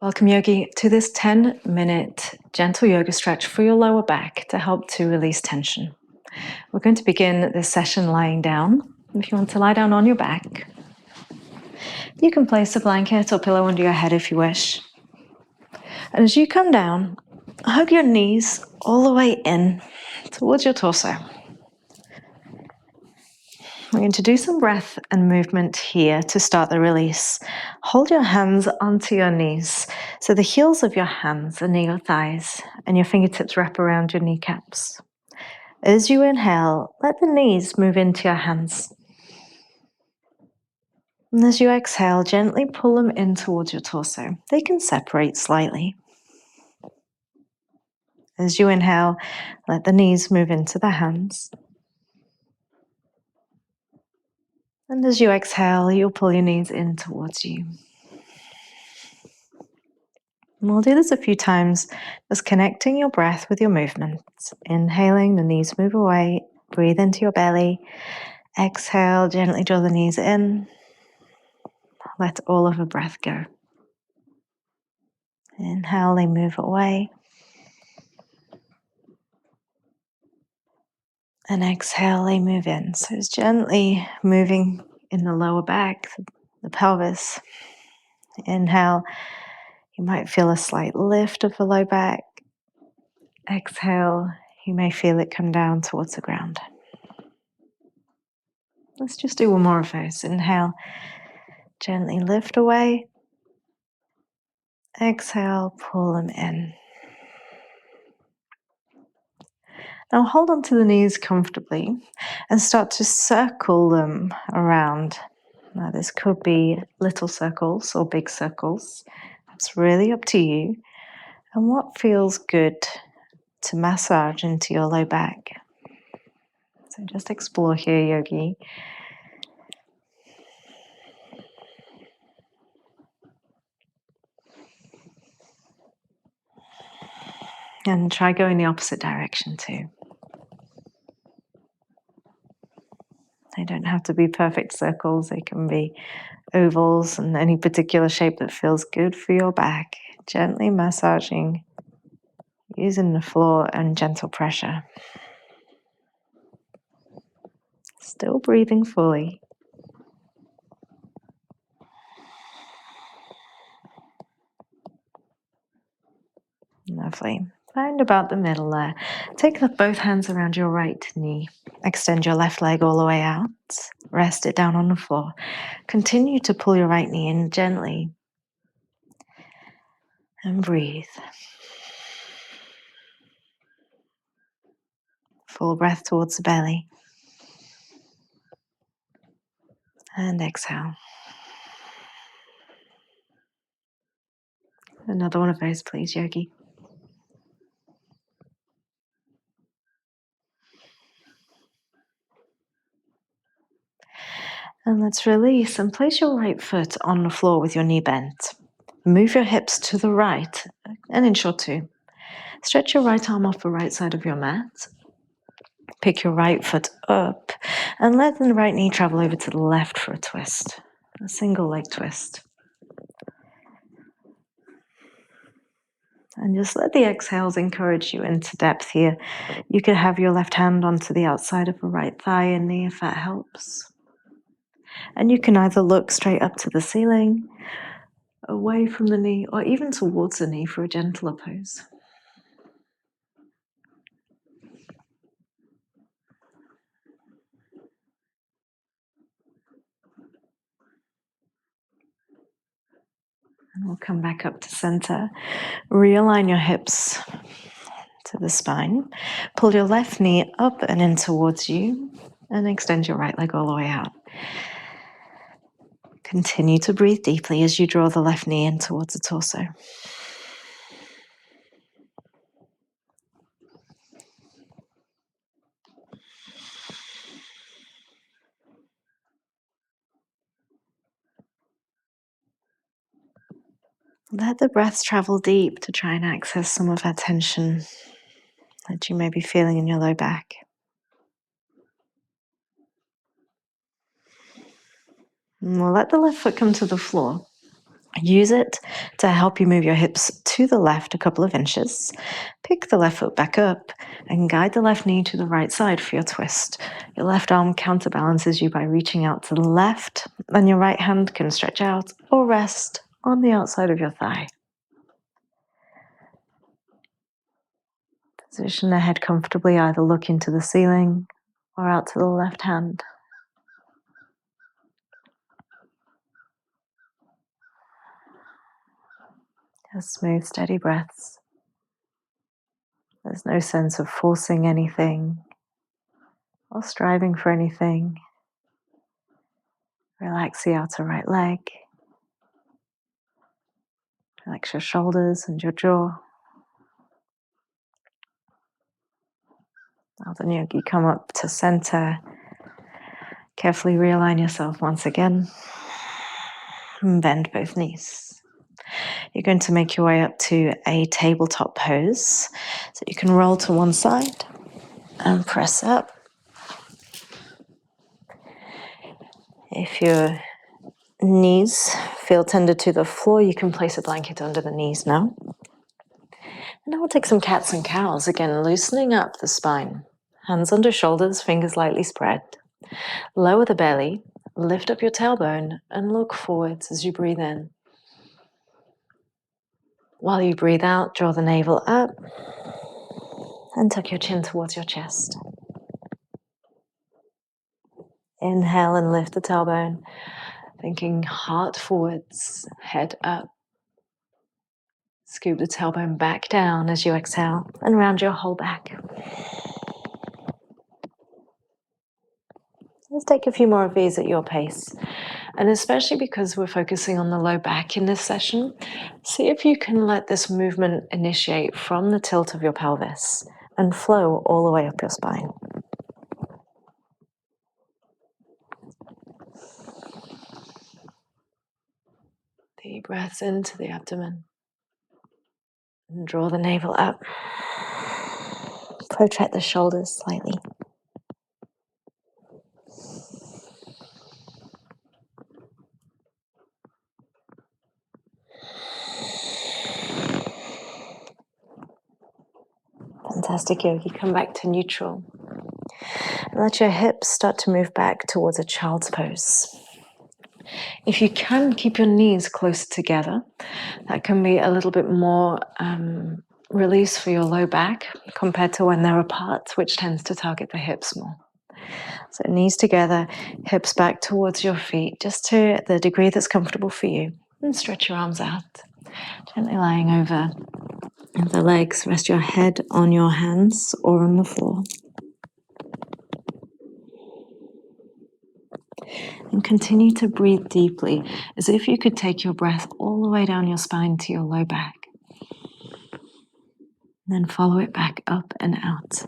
Welcome, yogi, to this 10-minute gentle yoga stretch for your lower back to help to release tension. We're going to begin this session lying down. If you want to lie down on your back, you can place a blanket or pillow under your head if you wish. And as you come down, hug your knees all the way in towards your torso. We're going to do some breath and movement here to start the release. Hold your hands onto your knees. So the heels of your hands are near your thighs and your fingertips wrap around your kneecaps. As you inhale, let the knees move into your hands. And as you exhale, gently pull them in towards your torso. They can separate slightly. As you inhale, let the knees move into the hands. And as you exhale, you'll pull your knees in towards you. And we'll do this a few times, just connecting your breath with your movements. Inhaling, the knees move away. Breathe into your belly. Exhale, gently draw the knees in. Let all of the breath go. Inhale, they move away. And exhale, they move in. So it's gently moving in the lower back, the pelvis. Inhale, you might feel a slight lift of the low back. Exhale, you may feel it come down towards the ground. Let's just do one more of those. Inhale, gently lift away. Exhale, pull them in. Now hold on to the knees comfortably and start to circle them around. Now this could be little circles or big circles. It's really up to you and what feels good to massage into your low back. So just explore here, yogi. And try going the opposite direction too. They don't have to be perfect circles. They can be ovals and any particular shape that feels good for your back. Gently massaging, using the floor and gentle pressure. Still breathing fully. Lovely. Find about the middle there. Take both hands around your right knee. Extend your left leg all the way out. Rest it down on the floor. Continue to pull your right knee in gently. And breathe. Full breath towards the belly. And exhale. Another one of those, please, yogi. And let's release and place your right foot on the floor with your knee bent. Move your hips to the right, an inch or two. Stretch your right arm off the right side of your mat. Pick your right foot up and let the right knee travel over to the left for a twist, a single leg twist. And just let the exhales encourage you into depth here. You could have your left hand onto the outside of the right thigh and knee if that helps. And you can either look straight up to the ceiling, away from the knee, or even towards the knee for a gentler pose. And we'll come back up to center. Realign your hips to the spine. Pull your left knee up and in towards you, and extend your right leg all the way out. Continue to breathe deeply as you draw the left knee in towards the torso. Let the breath travel deep to try and access some of that tension that you may be feeling in your low back. And we'll let the left foot come to the floor. Use it to help you move your hips to the left a couple of inches. Pick the left foot back up and guide the left knee to the right side for your twist. Your left arm counterbalances you by reaching out to the left, and your right hand can stretch out or rest on the outside of your thigh. Position the head comfortably, either look into the ceiling or out to the left hand. Just smooth, steady breaths. There's no sense of forcing anything or striving for anything. Relax the outer right leg. Relax your shoulders and your jaw. Ardha Yogi, come up to center. Carefully realign yourself once again. And bend both knees. You're going to make your way up to a tabletop pose. So you can roll to one side and press up. If your knees feel tender to the floor, you can place a blanket under the knees now. And now we'll take some cats and cows, again loosening up the spine. Hands under shoulders, fingers lightly spread. Lower the belly, lift up your tailbone, and look forwards as you breathe in. While you breathe out, draw the navel up and tuck your chin towards your chest. Inhale and lift the tailbone, thinking heart forwards, head up. Scoop the tailbone back down as you exhale and round your whole back. Let's take a few more of these at your pace. And especially because we're focusing on the low back in this session, see if you can let this movement initiate from the tilt of your pelvis and flow all the way up your spine. Deep breaths into the abdomen. And draw the navel up. Protract the shoulders slightly. Fantastic, Yogi. Come back to neutral. And let your hips start to move back towards a child's pose. If you can, keep your knees closer together. That can be a little bit more release for your low back compared to when they're apart, which tends to target the hips more. So knees together, hips back towards your feet, just to the degree that's comfortable for you. And stretch your arms out. Gently lying over the legs, rest your head on your hands or on the floor. And continue to breathe deeply, as if you could take your breath all the way down your spine to your low back. And then follow it back up and out.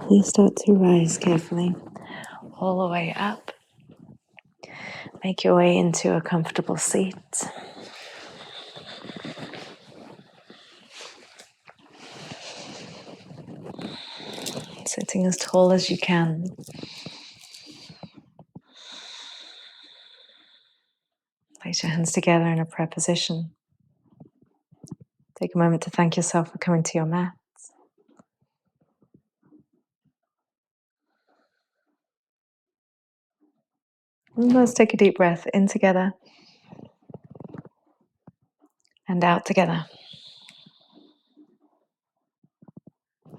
Please start to rise carefully, all the way up. Make your way into a comfortable seat. Sitting as tall as you can. Place your hands together in a prayer position. Take a moment to thank yourself for coming to your mat. And let's take a deep breath in together and out together.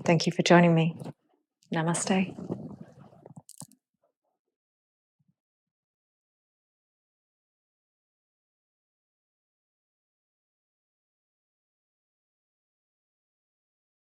Thank you for joining me. Namaste.